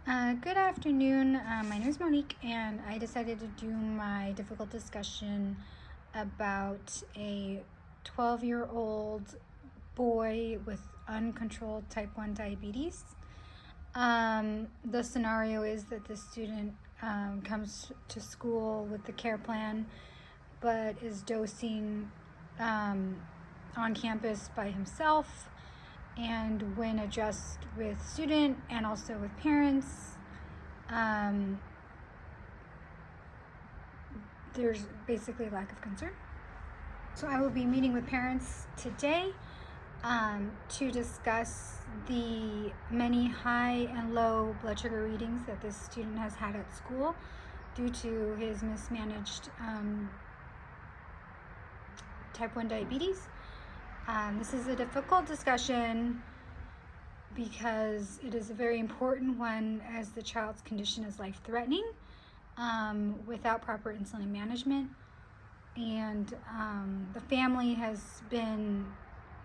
Good afternoon. My name is Monique, and I decided to do my difficult discussion about a 12-year-old boy with uncontrolled type 1 diabetes. The scenario is that the student comes to school with the care plan, but is dosing on campus by himself. And when addressed with student and also with parents, there's basically lack of concern. So I will be meeting with parents today to discuss the many high and low blood sugar readings that this student has had at school due to his mismanaged type 1 diabetes. This is a difficult discussion because it is a very important one, as the child's condition is life-threatening without proper insulin management. And the family has been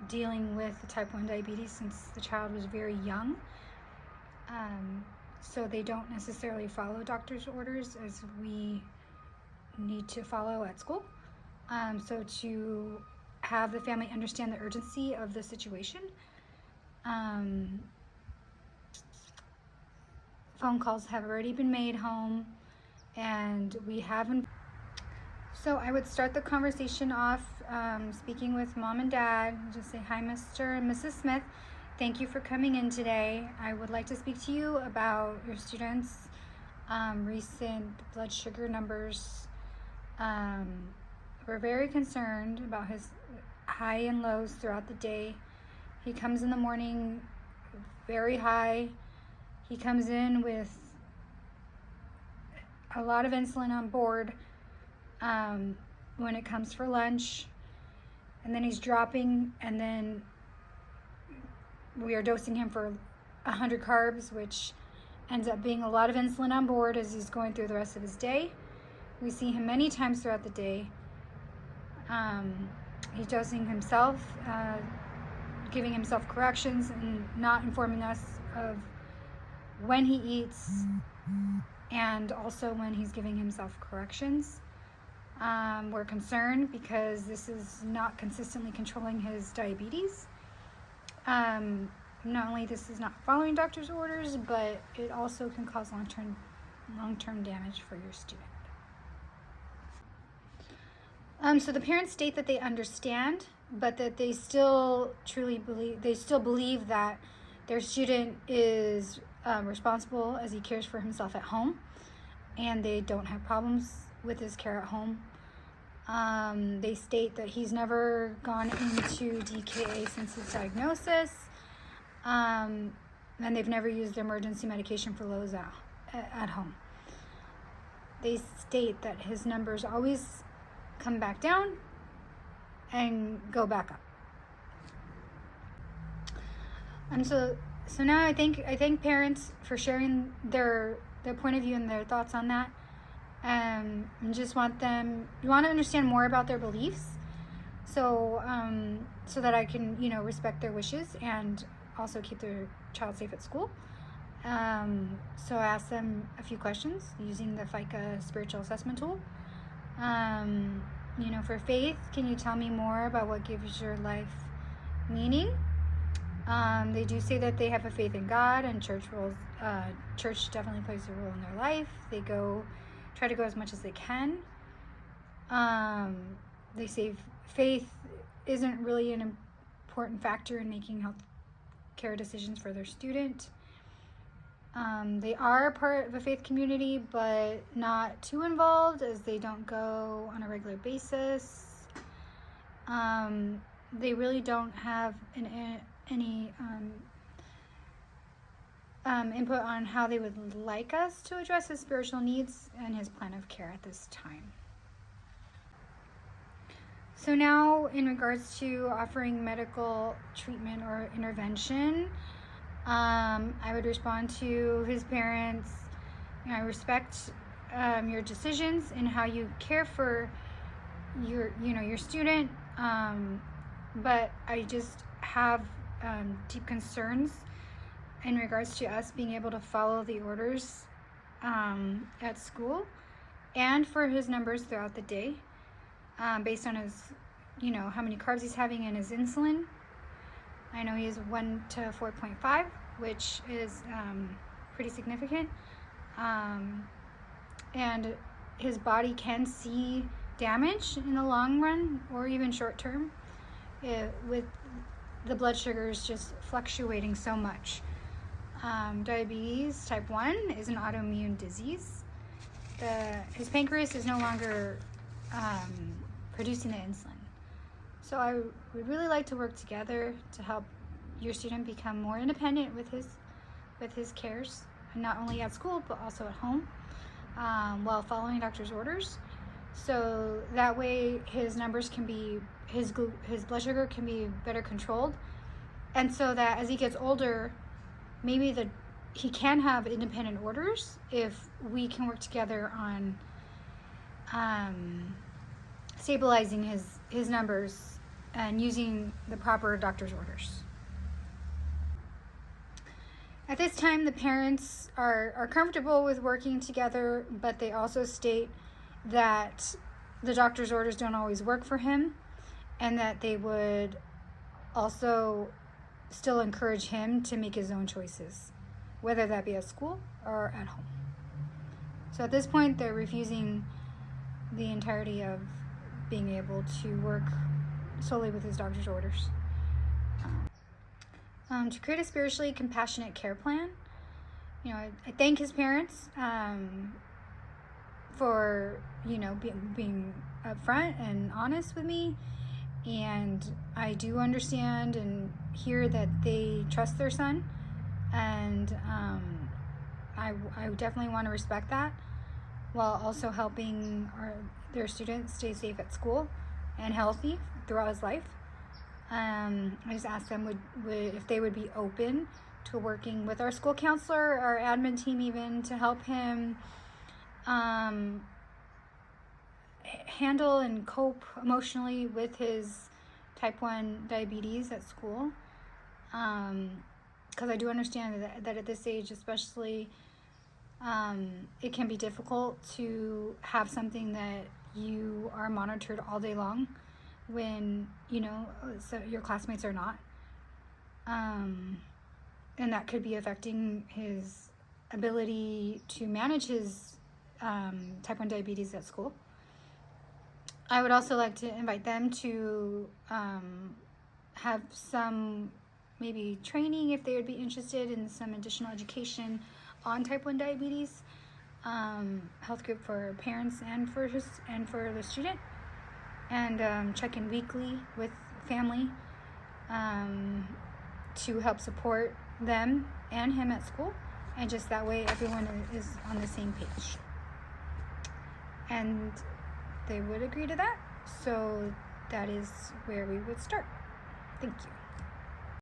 dealing with the type 1 diabetes since the child was very young. So they don't necessarily follow doctor's orders as we need to follow at school. So to have the family understand the urgency of the situation. Phone calls have already been made home, and we haven't. So I would start the conversation off speaking with mom and dad. Just say, hi, Mr. and Mrs. Smith. Thank you for coming in today. I would like to speak to you about your student's recent blood sugar numbers. We're very concerned about his high and lows throughout the day. He comes in the morning very high. He comes in with a lot of insulin on board when it comes for lunch, and then he's dropping, and then we are dosing him for 100 carbs, which ends up being a lot of insulin on board as he's going through the rest of his day. We see him many times throughout the day. He's dosing himself, giving himself corrections, and not informing us of when he eats and also when he's giving himself corrections. We're concerned because this is not consistently controlling his diabetes. Not only this is not following doctor's orders, but it also can cause long-term damage for your student. So the parents state that they understand, but that they still believe that their student is responsible as he cares for himself at home, and they don't have problems with his care at home. They state that he's never gone into DKA since his diagnosis, and they've never used emergency medication for lows at home. They state that his numbers always come back down and go back up. So now I thank parents for sharing their point of view and their thoughts on that. And just want to understand more about their beliefs, so that I can respect their wishes and also keep their child safe at school. So I asked them a few questions using the FICA spiritual assessment tool. For faith, can you tell me more about what gives your life meaning? They do say that they have a faith in God, and church definitely plays a role in their life. They try to go as much as they can. They say faith isn't really an important factor in making health care decisions for their student. They are a part of a faith community, but not too involved, as they don't go on a regular basis. They really don't have any input on how they would like us to address his spiritual needs and his plan of care at this time. So now, in regards to offering medical treatment or intervention, I would respond to his parents. I respect your decisions and how you care for your student, but I just have deep concerns in regards to us being able to follow the orders at school, and for his numbers throughout the day, based on his, how many carbs he's having and his insulin. I know he is 1 to 4.5, which is pretty significant. And his body can see damage in the long run or even short term with the blood sugars just fluctuating so much. Diabetes type 1 is an autoimmune disease. His pancreas is no longer producing the insulin. So I would really like to work together to help your student become more independent with his cares, and not only at school but also at home, while following doctor's orders. So that way his numbers can be, his blood sugar can be better controlled, and so that as he gets older, maybe he can have independent orders if we can work together on stabilizing his numbers and using the proper doctor's orders. At this time, the parents are comfortable with working together, but they also state that the doctor's orders don't always work for him, and that they would also still encourage him to make his own choices, whether that be at school or at home. So at this point, they're refusing the entirety of being able to work solely with his doctor's orders. To create a spiritually compassionate care plan, I thank his parents for being upfront and honest with me, and I do understand and hear that they trust their son, and I definitely want to respect that, while also helping their students stay safe at school and healthy throughout his life. I just asked them if they would be open to working with our school counselor, our admin team even, to help him handle and cope emotionally with his type 1 diabetes at school. Because I do understand that at this age especially, it can be difficult to have something that you are monitored all day long when so your classmates are not, and that could be affecting his ability to manage his type 1 diabetes at school. I would also like to invite them to have some maybe training, if they would be interested in some additional education on type 1 diabetes, health group for parents and for the student, and check in weekly with family to help support them and him at school, and just that way everyone is on the same page. And they would agree to that, so that is where we would start. Thank you.